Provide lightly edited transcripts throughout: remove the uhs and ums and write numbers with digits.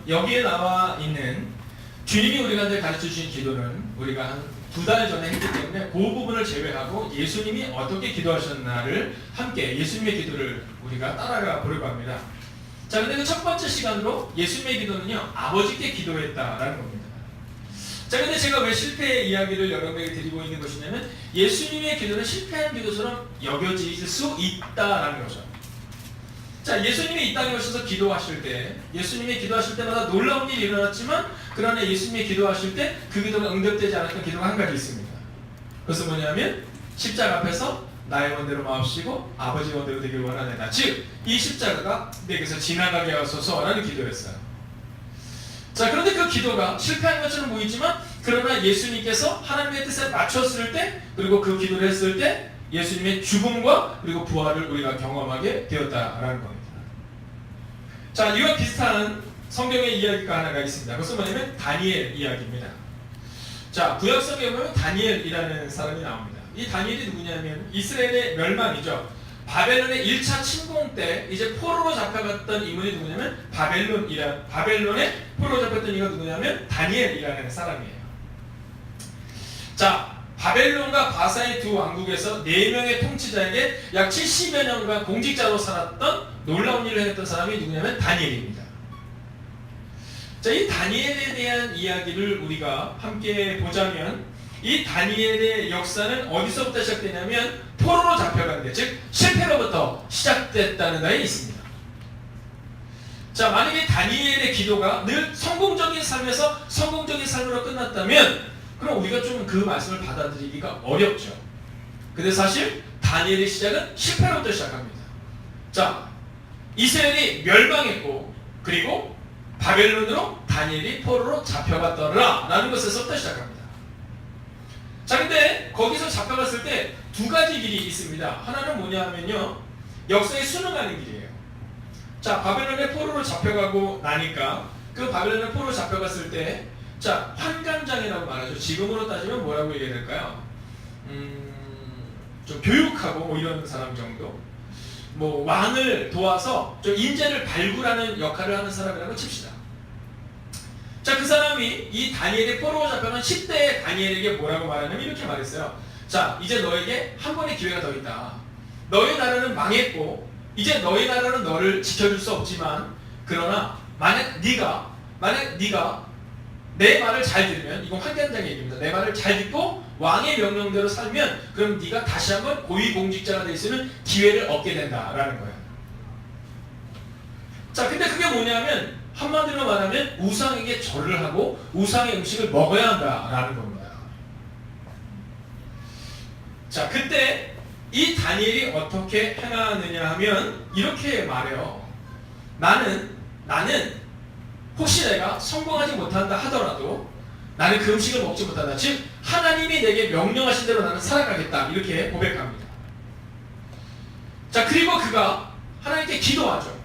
여기에 나와 있는 주님이 우리한테 가르쳐 주신 기도는 우리가 한 2달 전에 했기 때문에 그 부분을 제외하고 예수님이 어떻게 기도하셨나를 함께 예수님의 기도를 우리가 따라가 보려고 합니다. 자, 근데 그 첫 번째 시간으로 예수님의 기도는요, 아버지께 기도했다라는 겁니다. 자, 근데 제가 왜 실패의 이야기를 여러분에게 드리고 있는 것이냐면 예수님의 기도는 실패한 기도처럼 여겨질 수 있다라는 거죠. 자, 예수님이 이 땅에 오셔서 기도하실 때, 예수님이 기도하실 때마다 놀라운 일이 일어났지만, 그러나 예수님이 기도하실 때 그 기도가 응답되지 않았던 기도가 한 가지 있습니다. 그것은 뭐냐면 십자가 앞에서 나의 원대로 마옵시고 아버지 원대로 되길 원하노라. 즉, 이 십자가가 내게서 지나가게 하소서라는 기도였어요. 자, 그런데 그 기도가 실패한 것처럼 보이지만, 그러나 예수님께서 하나님의 뜻에 맞췄을 때, 그리고 그 기도를 했을 때 예수님의 죽음과 그리고 부활을 우리가 경험하게 되었다라는 겁니다. 자, 이와 비슷한 성경의 이야기가 하나가 있습니다. 그것은 뭐냐면 다니엘 이야기입니다. 자, 구약성경에 보면 다니엘이라는 사람이 나옵니다. 이 다니엘이 누구냐면 이스라엘의 멸망이죠. 바벨론의 1차 침공 때 이제 포로로 잡혀갔던 인물이 누구냐면 바벨론의 포로로 잡혔던 이가 누구냐면 다니엘이라는 사람이에요. 자, 바벨론과 바사의 두 왕국에서 4명의 통치자에게 약 70여 년간 공직자로 살았던 놀라운 일을 했던 사람이 누구냐면 다니엘입니다. 자, 이 다니엘에 대한 이야기를 우리가 함께 보자면 이 다니엘의 역사는 어디서부터 시작되냐면 포로로 잡혀가는데, 즉 실패로부터 시작됐다는 데에 있습니다. 자, 만약에 다니엘의 기도가 늘 성공적인 삶에서 성공적인 삶으로 끝났다면 그럼 우리가 좀 그 말씀을 받아들이기가 어렵죠. 근데 사실 다니엘의 시작은 실패로부터 시작합니다. 자, 이스라엘이 멸망했고 그리고 바벨론으로 다니엘이 포로로 잡혀갔더라 라는 것에서부터 시작합니다. 자, 근데 거기서 잡혀갔을 때 2가지 길이 있습니다. 하나는 뭐냐면요, 역사에 순응하는 길이에요. 자, 바벨론의 포로로 잡혀가고 나니까 그 바벨론의 포로로 잡혀갔을 때, 자, 환관장이라고 말하죠. 지금으로 따지면 뭐라고 얘기해야 될까요? 좀 교육하고 뭐 이런 사람 정도, 뭐 왕을 도와서 좀 인재를 발굴하는 역할을 하는 사람이라고 칩시다. 자, 그 사람이 이 다니엘의 포로로 잡혀간 10대의 다니엘에게 뭐라고 말하냐면 이렇게 말했어요. 자, 이제 너에게 한 번의 기회가 더 있다. 너의 나라는 망했고 이제 너의 나라는 너를 지켜줄 수 없지만, 그러나 만약 네가 내 말을 잘 들으면, 이건 환관장의 얘기입니다. 내 말을 잘 듣고 왕의 명령대로 살면 그럼 네가 다시 한번 고위공직자가 될 수 있는 기회를 얻게 된다라는 거예요. 자, 근데 그게 뭐냐면 한마디로 말하면 우상에게 절을 하고 우상의 음식을 먹어야 한다라는 겁니다. 자, 그때 이 다니엘이 어떻게 행하느냐 하면 이렇게 말해요. 나는 혹시 내가 성공하지 못한다 하더라도 나는 그 음식을 먹지 못한다. 즉 하나님이 내게 명령하신 대로 나는 살아가겠다. 이렇게 고백합니다. 자, 그리고 그가 하나님께 기도하죠.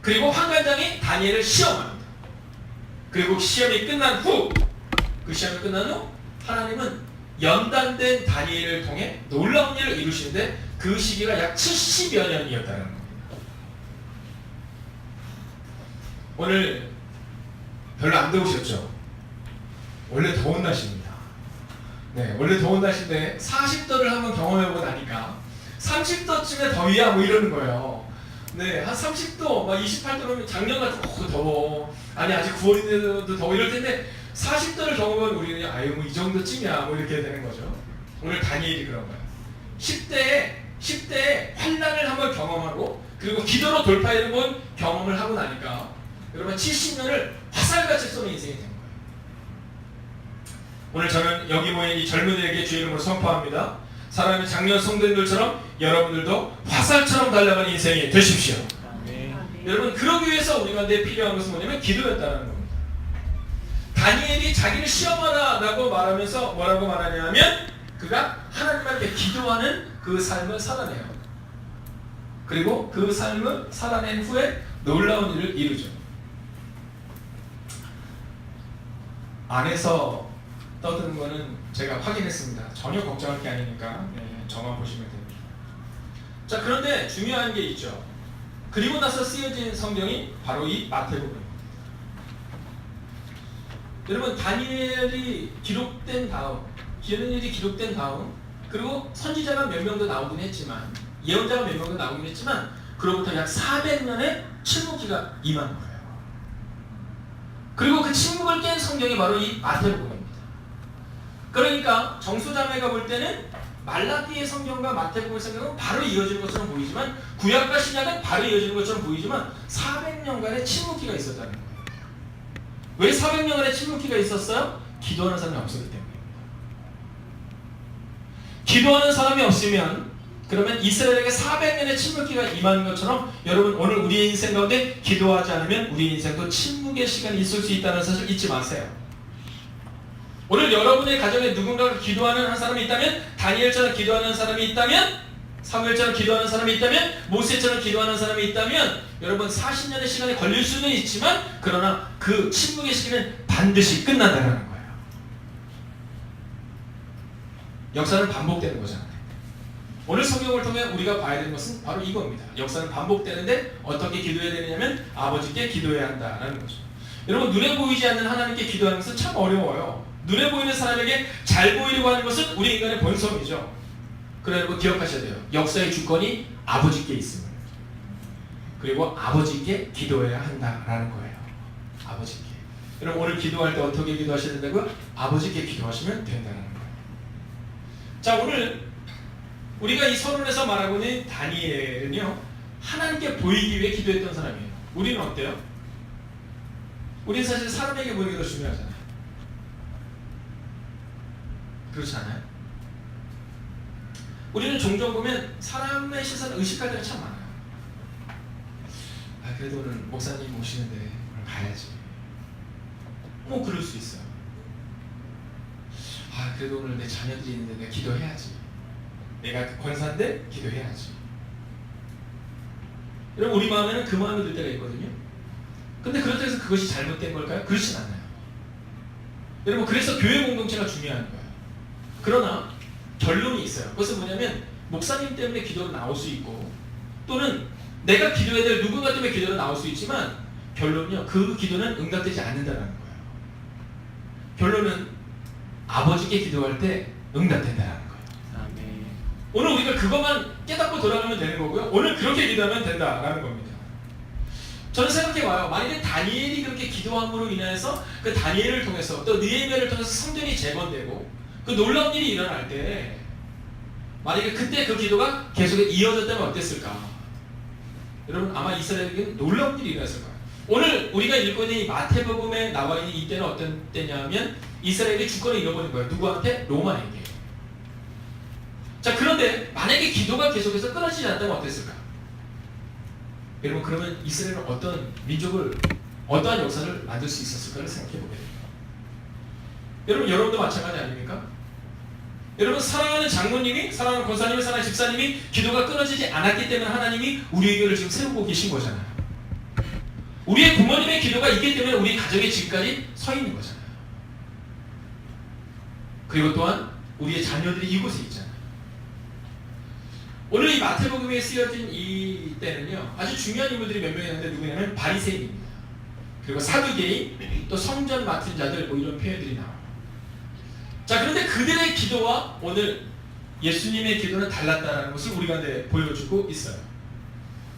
그리고 환관장이 다니엘을 시험합니다. 그리고 시험이 끝난 후, 하나님은 연단된 다니엘을 통해 놀라운 일을 이루시는데 그 시기가 약 70여 년이었다는 겁니다. 오늘 별로 안 더우셨죠? 원래 더운 날씨입니다. 네, 원래 더운 날씨인데 40도를 한번 경험해보고 나니까 30도쯤에 더위야 뭐 이러는 거예요. 네, 한 30도, 막 28도면 작년 같은 더워. 아니 아직 9월인데도 더워 이럴 텐데 40도를 경험하면 우리는 아유 뭐 이 정도쯤이야 뭐 이렇게 되는 거죠. 오늘 다니엘이 그런 거예요. 10대에 환난을 한번 경험하고 그리고 기도로 돌파하는 건 경험을 하고 나니까 여러분 70년을 화살같이 쏘는 인생이 된 거예요. 오늘 저는 여기 모인 이 젊은이에게 주의 이름으로 선포합니다. 사랑하는 작년 성도님들처럼 여러분들도 화살처럼 달려가는 인생이 되십시오. 네. 여러분, 그러기 위해서 우리 가운데 필요한 것은 뭐냐면 기도였다는 겁니다. 다니엘이 자기를 시험하라라고 말하면서 뭐라고 말하냐면 그가 하나님한테 기도하는 그 삶을 살아내요. 그리고 그 삶을 살아낸 후에 놀라운 일을 이루죠. 안에서 떠드는 거는 제가 확인했습니다. 전혀 걱정할 게 아니니까 저만 보시면 됩니다. 자, 그런데 중요한 게 있죠. 그리고 나서 쓰여진 성경이 바로 이 마태복음입니다. 여러분 다니엘이 기록된 다음, 기록이 기록된 다음, 그리고 선지자가 몇 명도 나오긴 했지만, 예언자가 몇 명도 나오긴 했지만, 그로부터 약 400년의 침묵기가 임한 거예요. 그리고 그 침묵을 깬 성경이 바로 이 마태복음입니다. 그러니까 정수자매가 볼 때는 말라기의 성경과 마태복음의 성경은 바로 이어지는 것처럼 보이지만, 구약과 신약은 바로 이어지는 것처럼 보이지만 400년간의 침묵기가 있었다는 거예요. 왜 400년간의 침묵기가 있었어요? 기도하는 사람이 없었기 때문입니다. 기도하는 사람이 없으면, 그러면 이스라엘에게 400년의 침묵기가 임하는 것처럼, 여러분 오늘 우리의 인생 가운데 기도하지 않으면 우리의 인생도 침묵의 시간이 있을 수 있다는 사실 잊지 마세요. 오늘 여러분의 가정에 누군가가 기도하는 한 사람이 있다면, 다니엘처럼 기도하는 사람이 있다면, 사무엘처럼 기도하는 사람이 있다면, 모세처럼 기도하는 사람이 있다면, 여러분 40년의 시간이 걸릴 수는 있지만, 그러나 그 침묵의 시기는 반드시 끝난다는 거예요. 역사는 반복되는 거잖아요. 오늘 성경을 통해 우리가 봐야 되는 것은 바로 이겁니다. 역사는 반복되는데 어떻게 기도해야 되느냐면 아버지께 기도해야 한다는 거죠. 여러분 눈에 보이지 않는 하나님께 기도하는 것은 참 어려워요. 눈에 보이는 사람에게 잘 보이려고 하는 것은 우리 인간의 본성이죠. 그러나 여러분 기억하셔야 돼요. 역사의 주권이 아버지께 있습니다. 그리고 아버지께 기도해야 한다라는 거예요. 아버지께. 여러분 오늘 기도할 때 어떻게 기도하셔야 된다고요? 아버지께 기도하시면 된다는 거예요. 자, 오늘 우리가 이 서론에서 말하고 있는 다니엘은요, 하나님께 보이기 위해 기도했던 사람이에요. 우리는 어때요? 우리는 사실 사람에게 보이는 게 더 중요하잖아요. 그렇지 않아요? 우리는 종종 보면 사람의 시선을 의식할 때가 참 많아요. 아, 그래도 오늘 목사님 오시는데 오늘 가야지. 뭐 그럴 수 있어요. 아, 그래도 오늘 내 자녀들이 있는데 내가 기도해야지. 내가 권사인데 기도해야지. 여러분 우리 마음에는 그 마음이 들 때가 있거든요. 근데 그렇다고 해서 그것이 잘못된 걸까요? 그렇진 않아요. 여러분 그래서 교회 공동체가 중요한 거예요. 그러나 결론이 있어요. 그것은 뭐냐면 목사님 때문에 기도로 나올 수 있고, 또는 내가 기도해야 될 누군가 때문에 기도로 나올 수 있지만, 결론은요, 그 기도는 응답되지 않는다는 거예요. 결론은 아버지께 기도할 때 응답된다는 거예요. 아멘. 오늘 우리가 그것만 깨닫고 돌아가면 되는 거고요. 오늘 그렇게 기도하면 된다라는 겁니다. 저는 생각해봐요. 만약에 다니엘이 그렇게 기도함으로 인해서 그 다니엘을 통해서 또 느헤미야를 통해서 성전이 재건되고 그 놀라운 일이 일어날 때, 만약에 그때 그 기도가 계속 이어졌다면 어땠을까? 여러분 아마 이스라엘에게는 놀라운 일이 일어났을 거예요. 오늘 우리가 읽고 있는 이 마태복음에 나와 있는 이때는 어떤 때냐면 이스라엘이 주권을 잃어버린 거예요. 누구한테? 로마에게. 자, 그런데 만약에 기도가 계속해서 끊어지지 않다면 어땠을까? 여러분 그러면 이스라엘은 어떤 민족을, 어떠한 역사를 만들 수 있었을까를 생각해 보게 됩니다. 여러분 여러분도 마찬가지 아닙니까? 여러분 사랑하는 장모님이, 사랑하는 권사님이, 사랑하는 집사님이 기도가 끊어지지 않았기 때문에 하나님이 우리의 교회를 지금 세우고 계신 거잖아요. 우리의 부모님의 기도가 있기 때문에 우리 가정이 지금까지 서 있는 거잖아요. 그리고 또한 우리의 자녀들이 이곳에 있잖아요. 오늘 이 마태복음에 쓰여진 이 때는요, 아주 중요한 인물들이 몇 명 있는데 누구냐면 바리새인입니다. 그리고 사두개인, 또 성전 맡은 자들, 뭐 이런 표현들이 나와요. 자, 그런데 그들의 기도와 오늘 예수님의 기도는 달랐다는 것을 우리 가운데 보여주고 있어요.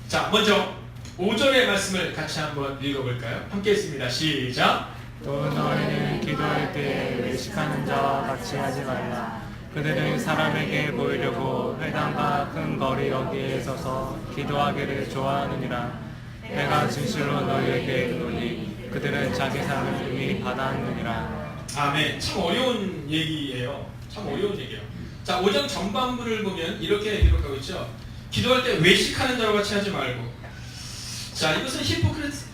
자, 먼저 5절의 말씀을 같이 한번 읽어볼까요? 함께 했습니다. 시작. 또 너희는 기도할 때 외식하는 자와 같이 하지 말라. 그들은 사람에게 보이려고 회당과 큰 거리 여기에 서서 기도하기를 좋아하느니라. 내가 진실로 너희에게 이르노니 그들은 자기 상을 이미 받았느니라. 아멘. 참 어려운 얘기예요. 참 어려운 얘기예요. 자, 5장 전반부를 보면 이렇게 기록하고 있죠. 기도할 때 외식하는 자와 같이 하지 말고. 자, 이것은 히포크리트,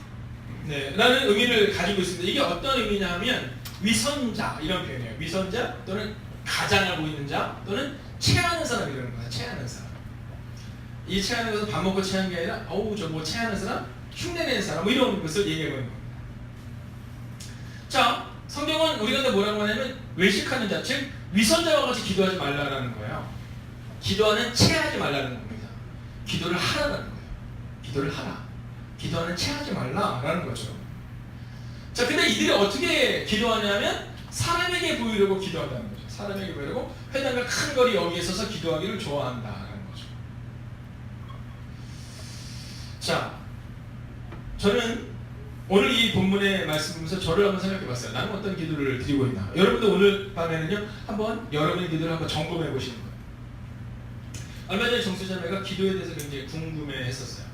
라는 의미를 가지고 있습니다. 이게 어떤 의미냐 하면 위선자, 이런 표현이에요. 위선자 또는 가장을 보이는 자, 또는 체하는 사람, 이러는 거예요. 체하는 사람. 이 체하는 것은 밥 먹고 체하는 게 아니라 어우 저 뭐 체하는 사람, 흉내내는 사람, 뭐 이런 것을 얘기하고 있는 겁니다. 자, 성경은 우리가 뭐라고 하냐면 외식하는 자, 즉 위선자와 같이 기도하지 말라라는 거예요. 기도하는 체하지 말라는 겁니다. 기도를 하라는 거예요. 기도를 하라. 기도하는 체하지 말라라는 거죠. 자, 근데 이들이 어떻게 기도하냐면 사람에게 보이려고 기도한다는 거죠. 사람에게 보이려고 회당과 큰 거리 여기에 서서 기도하기를 좋아한다는 거죠. 자, 저는 오늘 이 본문의 말씀 보면서 저를 한번 생각해 봤어요. 나는 어떤 기도를 드리고 있나. 여러분도 오늘 밤에는요, 한번 여러분의 기도를 한번 점검해 보시는 거예요. 얼마 전에 정수자매가 기도에 대해서 굉장히 궁금해 했었어요.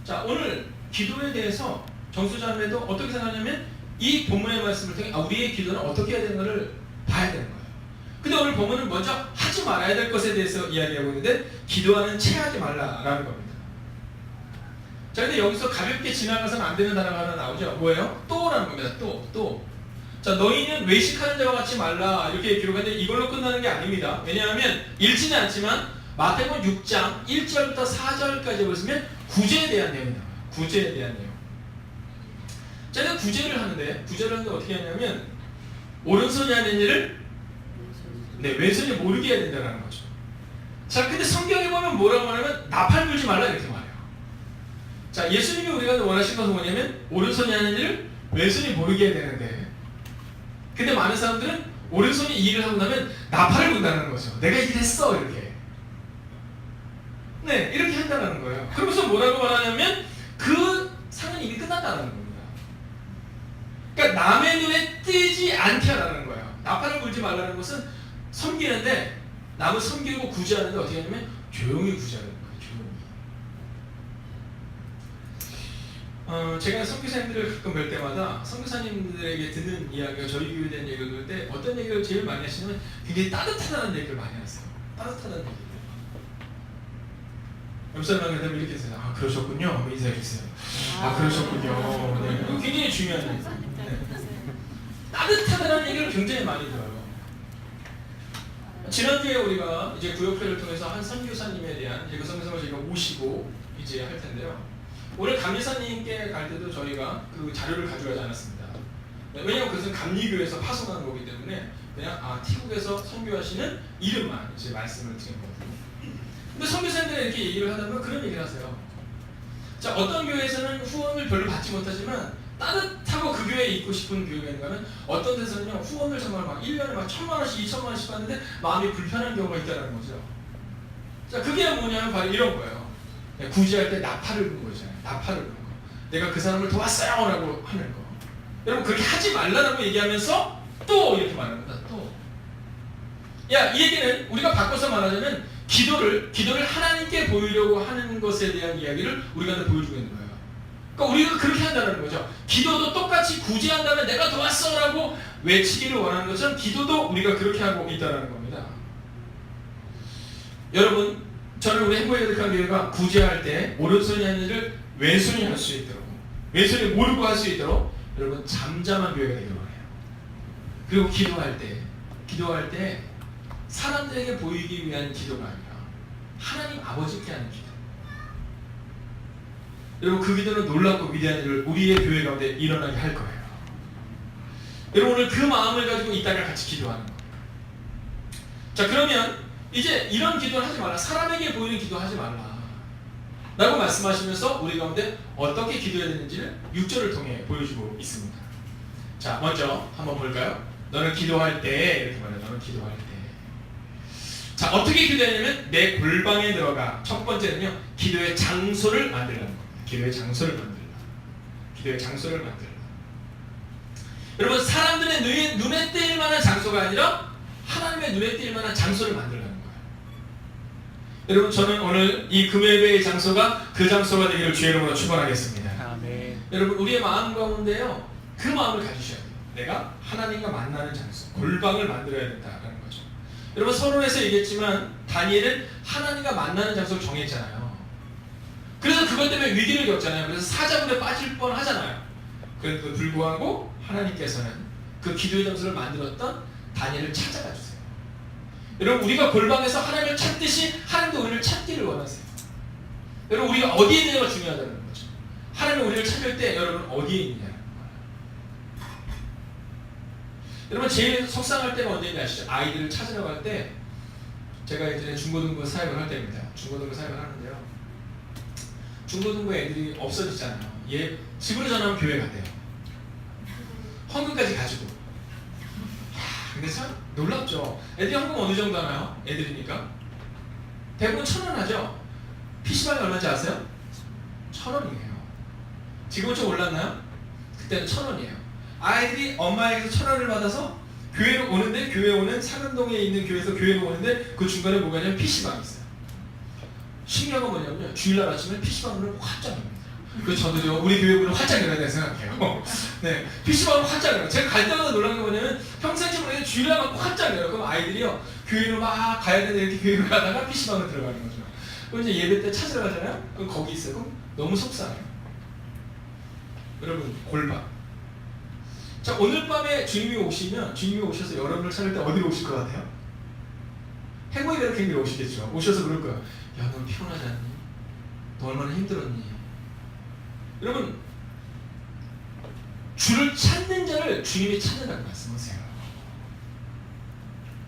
자, 오늘 기도에 대해서 정수자매도 어떻게 생각하냐면 이 본문의 말씀을 통해 우리의 기도는 어떻게 해야 되는가를 봐야 되는 거예요. 근데 오늘 본문은 먼저 하지 말아야 될 것에 대해서 이야기하고 있는데 기도하는 체하지 말라라는 겁니다. 자, 근데 여기서 가볍게 지나가서는 안 되는 단어가 하나 나오죠. 뭐예요? 또라는 겁니다. 또. 자, 너희는 외식하는 자와 같이 말라 이렇게 기록하는데 이걸로 끝나는 게 아닙니다. 왜냐하면 읽지는 않지만 마태복음 6장 1절부터 4절까지 보시면 구제에 대한 내용이 나와요. 구제에 대한 내용. 자, 근데 구제를 하는데 어떻게 하냐면 오른손이 하는 일을 왼손이 모르게 해야 된다는 거죠. 자, 근데 성경에 보면 뭐라고 하냐면 나팔 불지 말라 이렇게 말해요. 자, 예수님이 우리가 원하신 것은 뭐냐면 오른손이 하는 일을 왼손이 모르게 해야 되는데, 근데 많은 사람들은 오른손이 이 일을 하고 나면 나팔을 분다는 거죠. 내가 일했어 이렇게. 네, 이렇게 한다는 거예요. 그러면서 뭐라고 말하냐면 그 상은 이미 끝났다는 겁니다. 그러니까 남의 눈에 띄지 않게 하라는 거예요. 나팔을 불지 말라는 것은 섬기는데 남을 섬기고 구제하는데 어떻게 하냐면 조용히 구제하는 거예요. 조용히. 제가 선교사님들을 가끔 뵐 때마다 선교사님들에게 듣는 이야기가 저희 교회에 대한 얘기를 들을 때 어떤 얘기를 제일 많이 하시냐면 굉장히 따뜻하다는 얘기를 많이 하세요. 따뜻하다는 얘기. 옆 사람한테 이렇게 해서 그러셨군요. 한번 인사해 주세요. 그러셨군요. 네. 이거 굉장히 중요한 얘기예요. 네. 따뜻하다는 얘기를 굉장히 많이 들어요. 지난주에 우리가 이제 구역회를 통해서 한 선교사님에 대한 그 선교사님을 저희가 모시고 이제 할 텐데요. 오늘 감리사님께 갈 때도 저희가 그 자료를 가져가지 않았습니다. 왜냐하면 그것은 감리교에서 파송한 거기 때문에 그냥 태국에서 선교하시는 이름만 이제 말씀을 드린 거거든요. 근데 선교사님들이 이렇게 얘기를 하다 보면 그런 얘기를 하세요. 자, 어떤 교회에서는 후원을 별로 받지 못하지만 따뜻하고 그 교회에 있고 싶은 교회가 있는가 하면 어떤 데서는요 후원을 정말 막 1년에 막 1,000만원씩 2,000만원씩 받는데 마음이 불편한 경우가 있다는 거죠. 자, 그게 뭐냐면 바로 이런 거예요. 구제할 때 나팔을 부는 거잖아요. 나팔을 부는 거. 내가 그 사람을 도왔어요 라고 하는 거. 여러분 그렇게 하지 말라고 얘기하면서 또 이렇게 말하는 거다. 또. 야, 이 얘기는 우리가 바꿔서 말하자면 기도를 하나님께 보이려고 하는 것에 대한 이야기를 우리가 보여주고 있는 거예요. 그러니까 우리가 그렇게 한다는 거죠. 기도도 똑같이 구제한다면 내가 도왔어 라고 외치기를 원하는 것처럼 기도도 우리가 그렇게 하고 있다는 겁니다. 여러분, 저는 우리 행복의 가득한 교회가 구제할 때 오른손이 하는 일을 왼손이 할 수 있도록, 왼손이 모르고 할 수 있도록 여러분 잠잠한 교회가 되기를 원해요. 그리고 기도할 때 사람들에게 보이기 위한 기도가 아니라 하나님 아버지께 하는 기도. 여러분 그 기도는 놀랍고 위대한 일을 우리의 교회 가운데 일어나게 할 거예요. 여러분 오늘 그 마음을 가지고 이 땅을 같이 기도하는 거예요. 자, 그러면 이제 이런 기도를 하지 말라. 사람에게 보이는 기도 하지 말라 라고 말씀하시면서 우리 가운데 어떻게 기도해야 되는지를 6절을 통해 보여주고 있습니다. 자, 먼저 한번 볼까요? 너는 기도할 때 이렇게 말해요. 너는 기도할 때. 자, 어떻게 기도하냐면 내 골방에 들어가. 첫 번째는요, 기도의 장소를 만들라는 겁니다. 기도의 장소를 만들라. 기도의 장소를 만들라. 여러분 사람들의 눈에 띄일 만한 장소가 아니라 하나님의 눈에 띄일 만한 장소를 만들라는 거예요. 여러분 저는 오늘 이 금요일의 장소가 그 장소가 되기를 주의 이름으로 축원하겠습니다. 아멘. 여러분 우리의 마음 가운데요 그 마음을 가지셔야 돼요. 내가 하나님과 만나는 장소, 골방을 만들어야 된다는 거죠. 여러분 서론에서 얘기했지만 다니엘은 하나님과 만나는 장소를 정했잖아요. 그래서 그것 때문에 위기를 겪잖아요. 그래서 사자굴에 빠질 뻔 하잖아요. 그래도 불구하고 하나님께서는 그 기도의 장소를 만들었던 다니엘을 찾아가 주세요. 여러분 우리가 골방에서 하나님을 찾듯이 하나님도 우리를 찾기를 원하세요. 여러분 우리가 어디에 있느냐가 중요하다는 거죠. 하나님이 우리를 찾을 때 여러분 어디에 있느냐는 거예요. 여러분 제일 속상할 때가 언제인지 아시죠? 아이들을 찾으러 갈 때 제가 이제 중고등부 사역을 할 때입니다. 중고등부 사역을 하는데요. 중고등부 애들이 없어지잖아요. 얘 집으로 전화하면 교회 간대요. 헌금까지 가지고. 근데 참 놀랍죠. 애들이 헌금 어느 정도 하나요? 애들이니까 대부분 1,000원 하죠. PC방이 얼마인지 아세요? 1,000원이에요. 지금은 좀 올랐나요? 그때는 1,000원이에요. 아이들이 엄마에게서 1,000원을 받아서 교회로 오는데, 교회 오는 상은동에 있는 교회에서 교회로 오는데 그 중간에 뭐가 있냐면 PC방이 있어요. 신기한 건 뭐냐면요, 주일날 아침에 PC방을 활짝 엽니다. 그래서 저도 우리 교회를 활짝 열어야 된다고 생각해요. 네, PC방을 활짝 열어요. 제가 갈 때마다 놀란 게 뭐냐면 평생 모르게 주일날 막 활짝 열어요. 그럼 아이들이요, 교회로 막 가야 되는데 이렇게 교회로 가다가 PC방을 들어가는 거죠. 그럼 이제 예배 때 찾으러 가잖아요. 그럼 거기 있어요. 그럼 너무 속상해요. 여러분, 골방. 자, 오늘 밤에 주님이 오시면, 주님이 오셔서 여러분을 찾을 때 어디로 오실 것 같아요? 행복이 되는 경기로 오시겠죠. 오셔서 그럴 거야. 야, 너 피곤하지 않니? 너 얼마나 힘들었니? 여러분, 주를 찾는 자를 주님이 찾는다고 말씀하세요.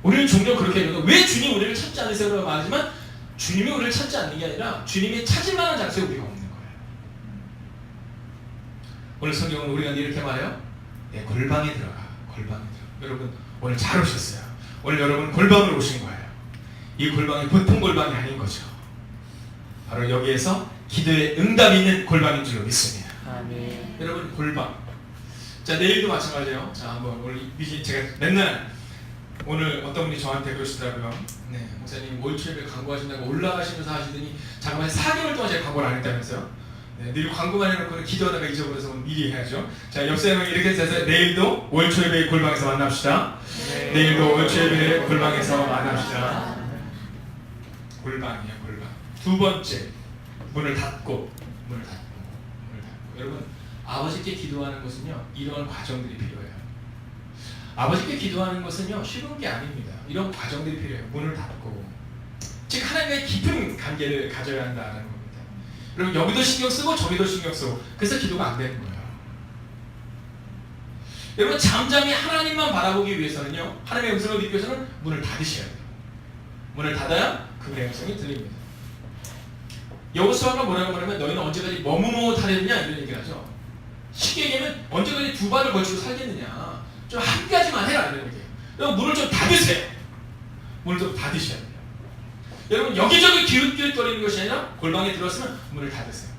우리는 종종 그렇게 해요. 왜 주님 우리를 찾지 않으세요라고 말하지만 주님이 우리를 찾지 않는 게 아니라 주님이 찾을 만한 장소에 우리가 없는 거예요. 오늘 성경은 우리가 이렇게 말해요. 내 골방에 들어가. 골방에 들어가. 여러분, 오늘 잘 오셨어요. 오늘 여러분 골방으로 오신 거예요. 이 골방이 보통 골방이 아닌 거죠. 바로 여기에서 기도에 응답이 있는 골방인 줄로 믿습니다. 아멘. 여러분, 골방. 자, 내일도 마찬가지예요. 자, 한번 오늘 제가 맨날 오늘 어떤 분이 저한테 그러시더라고요. 네, 목사님 월초에 광고하신다고 올라가시면서 하시더니 잠깐만 4개월 동안 제가 광고를 안 했다면서요. 네, 늘 광고만 해놓고는 기도하다가 잊어버려서 미리 해야죠. 자, 옆 사람은 이렇게 해서 내일도 월초예배 골방에서 만납시다. 네. 내일도 월초예배 골방에서 만납시다. 골방이에요, 골방. 두 번째, 문을 닫고. 여러분, 아버지께 기도하는 것은요, 이런 과정들이 필요해요. 아버지께 기도하는 것은요, 쉬운 게 아닙니다. 이런 과정들이 필요해요. 문을 닫고, 즉 하나님과의 깊은 관계를 가져야 한다는 겁니다. 여러분, 여기도 신경 쓰고 저기도 신경 쓰고, 그래서 기도가 안 되는 거예요. 여러분, 잠잠히 하나님만 바라보기 위해서는요, 하나님의 음성을 듣기 위해서는 문을 닫으셔야 돼요. 문을 닫아야 그의 음성이 들립니다. 여호수아가 뭐라고 말하면 너희는 언제까지 머뭇머뭇하려느냐 이런 얘기를 하죠. 쉽게 얘기하면 언제까지 두 발을 걸치고 살겠느냐, 좀 한 가지만 해라 이런 얘기예요. 여러분, 문을 좀 닫으세요. 문을 좀 닫으셔야 돼요. 여러분, 여기저기 기웃기웃거리는 것이 아니라 골방에 들어왔으면 문을 닫으세요.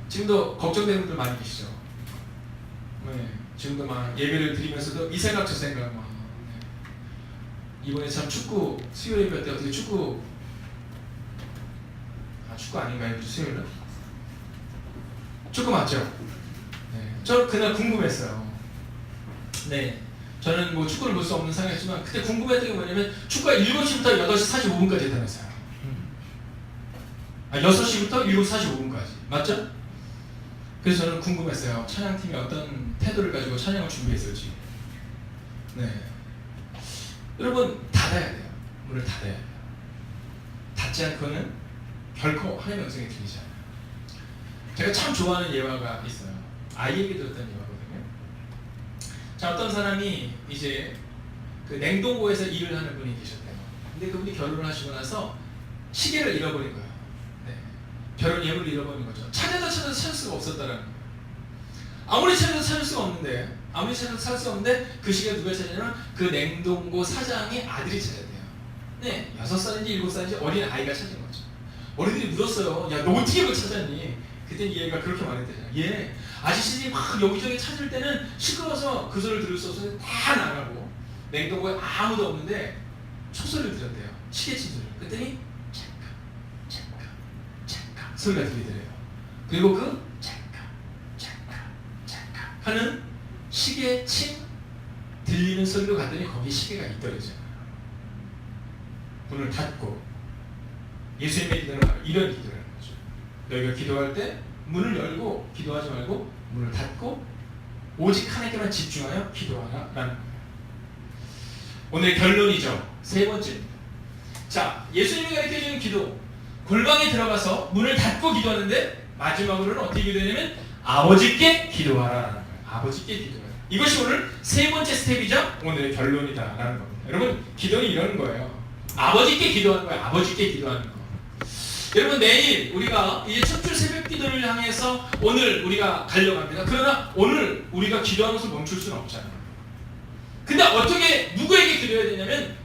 지금도 걱정되는 분들 많이 계시죠. 네, 지금도 막 예배를 드리면서도 이 생각 저 생각 막. 네. 이번에 참 축구 수요일 예배 때 어떻게 축구 아닌가요? 수요일은? 축구 맞죠? 네. 저 그날 궁금했어요. 네. 저는 뭐 축구를 볼 수 없는 상황이었지만 그때 궁금했던 게 뭐냐면 축구가 7시부터 8시 45분까지 했다면서요. 6시부터 7시 45분까지. 맞죠? 그래서 저는 궁금했어요. 찬양팀이 어떤 태도를 가지고 찬양을 준비했을지. 네. 여러분, 닫아야 돼요. 문을 닫아야 돼요. 닫지 않고는 결코 하나님의 음성이 들리지 않아요. 제가 참 좋아하는 예화가 있어요. 아이에게 들었던 예화거든요. 자, 어떤 사람이 이제 그 냉동고에서 일을 하는 분이 계셨대요. 근데 그분이 결혼을 하시고 나서 시계를 잃어버린 거예요. 네. 결혼 예물을 잃어버린 거죠. 찾을 수가 없었다라는 거예요. 아무리 찾을 수가 없는데 그 시계를 누가 찾냐면 그 냉동고 사장의 아들이 찾아야 돼요. 네, 6살인지 7살인지 어린 아이가 찾은 거죠. 어린들이 묻었어요. 야, 너 어떻게 그걸 찾았니? 그때 얘가 그렇게 말했대요. 얘 아저씨들이 막 여기저기 찾을 때는 시끄러워서 그 소리를 들을 수 없어서 다 나가고 냉동고에 아무도 없는데 초소리를 들었대요. 시계친 소리. 그랬더니 찰칵 소리가 들리더래요. 그리고 그 찰칵 하는 시계친 들리는 소리로 갔더니 거기 시계가 있더래요. 문을 닫고 예수님의 기도는 바로 이런 기도라는 거죠. 너희가 기도할 때 문을 열고 기도하지 말고 문을 닫고 오직 하나님께만 집중하여 기도하라라는 거예요. 오늘 결론이죠. 세 번째입니다. 자, 예수님이 가르쳐주는 기도, 골방에 들어가서 문을 닫고 기도하는데 마지막으로는 어떻게 기도하냐면 아버지께 기도하라라는 거예요. 아버지께 기도하라. 이것이 오늘 세 번째 스텝이자 오늘의 결론이다라는 겁니다. 여러분, 기도는 이런 거예요. 아버지께 기도하는 거예요. 아버지께 기도하는 거. 여러분 내일 우리가 이제 첫줄 새벽 기도를 향해서 오늘 우리가 가려고 합니다. 그러나 오늘 우리가 기도하는 것을 멈출 수는 없잖아요. 근데 어떻게 누구에게 기도해야 되냐면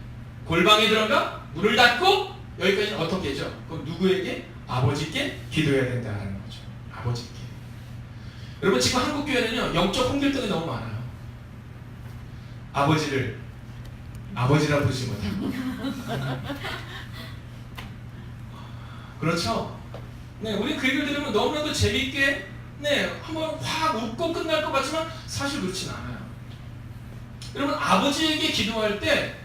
골방에 들어가 문을 닫고 여기까지는 어떻게 하죠? 그럼 누구에게? 아버지께 기도해야 된다는 거죠. 아버지께. 여러분 지금 한국 교회는요 영적 홍길동이 너무 많아요. 아버지를 아버지라 부르지 못하고 그렇죠? 네, 우리 그 얘기를 들으면 너무나도 재밌게 네, 한번 확 웃고 끝날 것 같지만 사실 그렇진 않아요. 여러분 아버지에게 기도할 때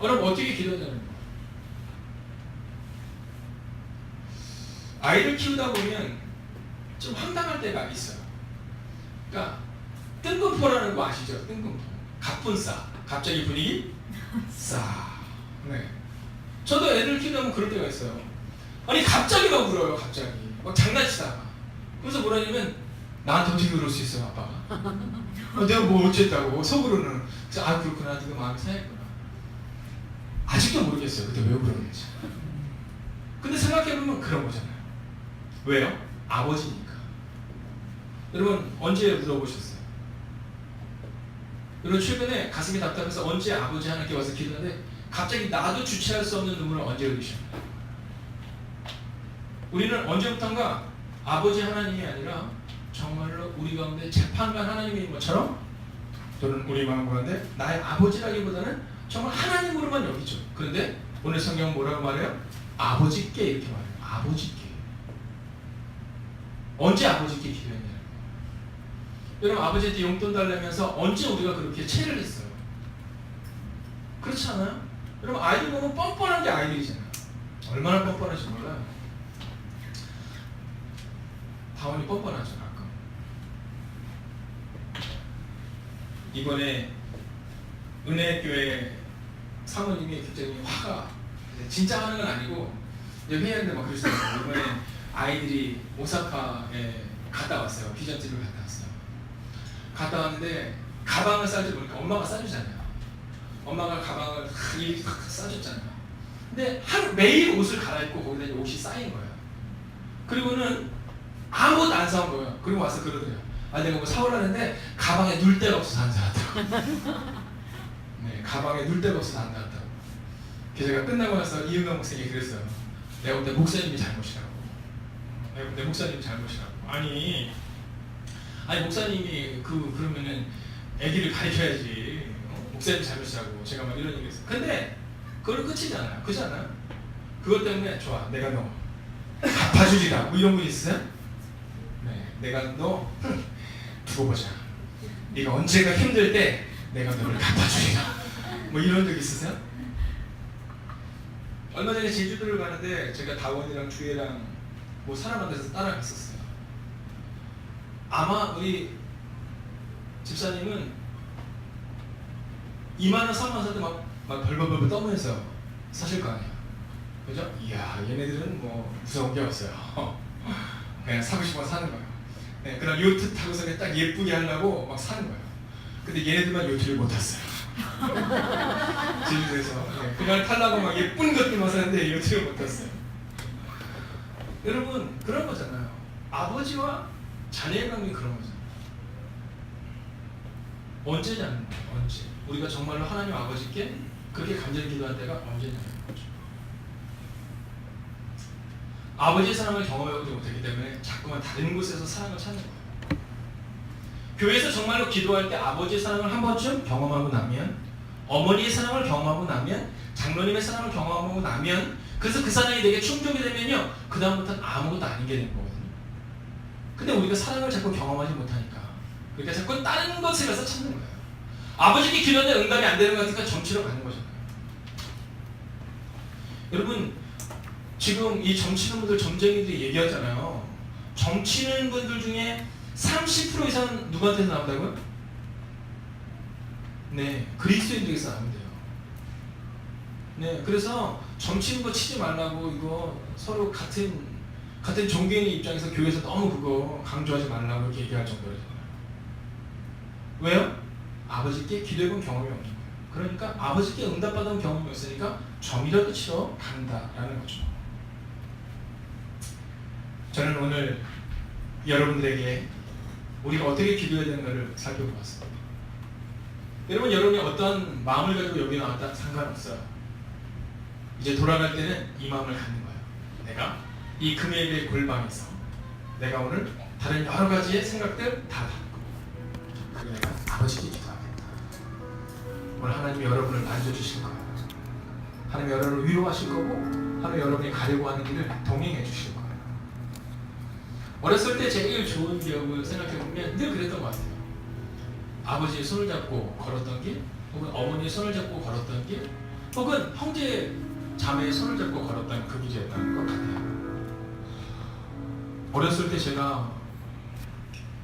여러분 어떻게 기도해야 되는 거예요? 아이를 키우다 보면 좀 황당할 때가 있어요. 그러니까 뜬금포라는 거 아시죠? 뜬금포. 갑분싸. 갑자기 분위기 싸. 네. 저도 애들 키우다 보면 그럴 때가 있어요. 아니 갑자기 막 울어요. 갑자기. 막 장난치다가. 그래서 뭐라냐면 나한테 어떻게 그럴 수 있어요 아빠가. 내가 뭐 어쨌다고 속으로는. 그래서 아 그렇구나. 네가 마음이 상했구나. 아직도 모르겠어요. 그때 왜 그러는지. 근데 생각해보면 그런 거잖아요. 왜요? 아버지니까. 여러분 언제 물어보셨어요? 여러분 최근에 가슴이 답답해서 언제 아버지 하나님께 와서 기도하는데 갑자기 나도 주체할 수 없는 눈물을 언제 흘리셨나요? 우리는 언제부턴가 아버지 하나님이 아니라 정말로 우리 가운데 재판관 하나님인 것처럼 또는 우리 마음 가운데 나의 아버지라기보다는 정말 하나님으로만 여기죠. 그런데 오늘 성경은 뭐라고 말해요? 아버지께 이렇게 말해요. 아버지께. 언제 아버지께 기도했냐는 거예요. 여러분 아버지한테 용돈 달라면서 언제 우리가 그렇게 체를 했어요? 그렇지 않아요? 여러분 아이들 보면 뻔뻔한 게 아이들이잖아요. 얼마나 뻔뻔한지 몰라요. 다원이 뻔뻔하죠 가끔. 이번에 은혜교회 사모님이 굉장히 화가 진짜 하는 건 아니고 회의하는데 막 그러시더라고요. 이번에 아이들이 오사카에 갔다 왔어요. 피전집을 갔다 왔어요. 갔다 왔는데 가방을 싸주고 보니까 엄마가 싸주잖아요. 엄마가 가방을 탁 싸줬잖아요. 근데 매일 옷을 갈아입고 거기다 이제 옷이 쌓인 거예요. 그리고는 아무것도 안 사온 거예요. 그리고 와서 그러더래요. 아 내가 뭐 사오라는데 가방에 눌 데가 없어서 안 사왔다고. 네, 가방에 눌 데가 없어서 안 사왔다고. 그래서 제가 끝나고 나서 이은강 목사님이 그랬어요. 내가 볼 때 목사님이 잘못이라고. 내가 볼 때 목사님이 잘못이라고. 아니 목사님이 그러면은 아기를 가르쳐야지. 목사님 잘못이라고. 제가 막 이런 얘기했어요. 근데 그걸로 끝이잖아요. 그렇지 않아요? 그것 때문에 좋아. 내가 너 갚아주리라. 뭐 이런 분 있어요? 네, 내가 너 두고 보자. 네가 언제가 힘들 때 내가 너를 갚아주리라. 뭐 이런 적 있으세요? 얼마 전에 제주도를 가는데 제가 다원이랑 주혜랑 뭐 사람 만나서 따라갔었어요. 아마 우리 집사님은 2만 원, 3만 원 살 때 막 벌벌벌 떠면서 사실 거 아니에요. 그죠? 이야 얘네들은 뭐 무서운 게 없어요. 그냥 사고 싶어 사는 거예요. 네, 그럼 요트 타고서 딱 예쁘게 하려고 막 사는 거예요. 근데 얘네들만 요트를 못 탔어요. 제주도에서 네, 그날 타려고 막 예쁜 것들만 사는데 요트를 못 탔어요. 여러분 그런 거잖아요. 아버지와 자녀의 관계 그런 거잖아요. 언제냐는 거예요. 언제 우리가 정말로 하나님 아버지께 그렇게 간절히 기도할 때가 언제냐는 거죠. 아버지의 사랑을 경험해보지 못했기 때문에 자꾸만 다른 곳에서 사랑을 찾는 거예요. 교회에서 정말로 기도할 때 아버지의 사랑을 한 번쯤 경험하고 나면, 어머니의 사랑을 경험하고 나면, 장로님의 사랑을 경험하고 나면, 그래서 그 사랑이 내게 충족이 되면요, 그 다음부터는 아무것도 아닌 게 되는 거거든요. 근데 우리가 사랑을 자꾸 경험하지 못하니까 그러니까 자꾸 다른 것에 가서 찾는 거예요. 아버지께 기도하는데 응답이 안 되는 것 같으니까 점치러 가는 거잖아요. 여러분 지금 이 점치는 분들 점쟁이들이 얘기하잖아요. 점치는 분들 중에 30% 이상 누구한테서 나온다고요? 네, 그리스도인들에게서 나온대요. 네, 그래서 점치는 거 치지 말라고 이거 서로 같은 종교인의 입장에서 교회에서 너무 그거 강조하지 말라고 이렇게 얘기할 정도잖아요. 왜요? 아버지께 기도해본 경험이 없는 거예요. 그러니까 아버지께 응답받은 경험이 없으니까 점이라도 치러 간다라는 거죠. 저는 오늘 여러분들에게 우리가 어떻게 기도해야 되는가를 살펴보았습니다. 여러분이 어떤 마음을 가지고 여기 나왔다 상관없어요. 이제 돌아갈 때는 이 마음을 갖는 거예요. 내가 이 금요일의 골방에서 내가 오늘 다른 여러 가지의 생각들 다 담고 그리고 내가 아버지께 기도하겠다. 오늘 하나님이 여러분을 만져주실 거예요. 하나님이 여러분을 위로하실 거고 하나님이 여러분이 가려고 하는 길을 동행해 주실 거예요. 어렸을 때 제일 좋은 기억을 생각해보면 늘 그랬던 것 같아요. 아버지의 손을 잡고 걸었던 길, 혹은 어머니의 손을 잡고 걸었던 길, 혹은 형제 자매의 손을 잡고 걸었던 그 길이었던 것 같아요. 어렸을 때 제가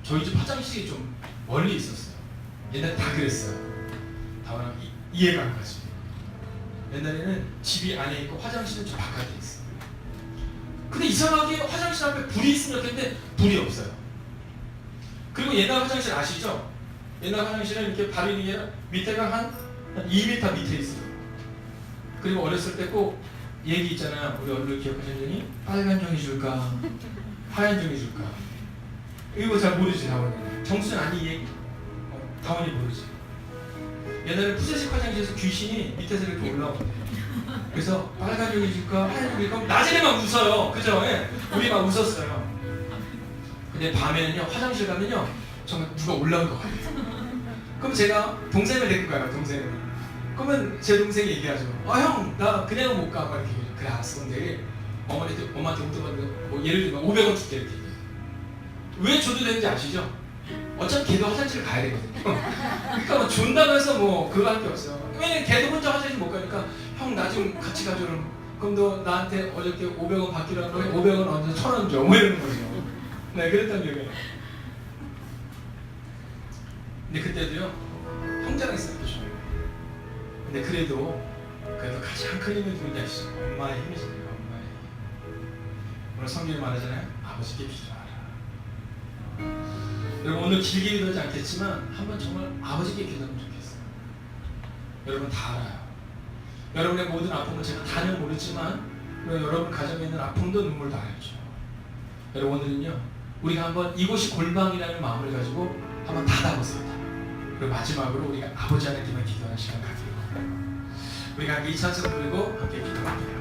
저희 집 화장실이 좀 멀리 있었어요. 옛날에 다 그랬어요. 다만 이해가 안 가지. 옛날에는 집이 안에 있고 화장실은 좀 바깥에 있어요. 근데 이상하게 화장실 앞에 불이 있으면 좋겠는데 불이 없어요. 그리고 옛날 화장실 아시죠? 옛날 화장실은 이렇게 바르는 게 밑에가 한 2m 밑에 있어요. 그리고 어렸을 때 꼭 얘기 있잖아요. 우리 얼굴 기억하시는 빨간 종이 줄까? 하얀 종이 줄까? 이거 잘 모르지 다원이. 정수는 아니 이 얘기. 다원이 모르지. 옛날에 푸세식 화장실에서 귀신이 밑에서 이렇게 올라오는데 그래서 빨간 종이 줄까? 하얀 종이 줄까? 낮에만 웃어요. 그죠? 예. 우리 막 웃었어요. 근데 밤에는요 화장실 가면요 정말 누가 올라올 것 같아요. 그럼 제가 동생을 데리고 가요. 동생을. 그러면 제 동생이 얘기하죠. 형 나 그냥은 못 가. 막 이렇게 얘기해요. 그래 알았어. 근데 엄마한테 용돈 받는 뭐 예를 들면 500원 줄게 이렇게 얘기해요. 왜 줘도 되는지 아시죠? 어차피 걔도 화장실 가야 되거든요. 그러니까 뭐 준다고 해서 뭐 그거 할 게 없어요. 왜냐면 걔도 혼자 화장실 못 가니까 형 나 좀 같이 가줘. 그럼 너 나한테 어저께 500원 받기로 한 거에 500원 얹어서 1000원 줘. 뭐 이러는 거죠. 네 그랬던 기억이 나요. 근데 그때도요 형제랑 있었죠. 근데 그래도 가장 큰 힘을 주는 게 아시죠? 엄마의 힘이십니다. 엄마의 힘. 오늘 성경에 말하잖아요. 아버지께 기도하라. 여러분 오늘 길게 기도하지 않겠지만 한번 정말 아버지께 기도하면 좋겠어요. 여러분 다 알아요. 여러분의 모든 아픔을 제가 다는 모르지만 여러분 가정에 있는 아픔도 눈물도 알죠. 여러분 오늘은요 우리가 한번 이곳이 골방이라는 마음을 가지고 한번 닫아보세요. 그리고 마지막으로 우리가 아버지 하나님께 기도하는 시간 가지고 우리가 함께 이 찬송 부르고 함께 기도할게요.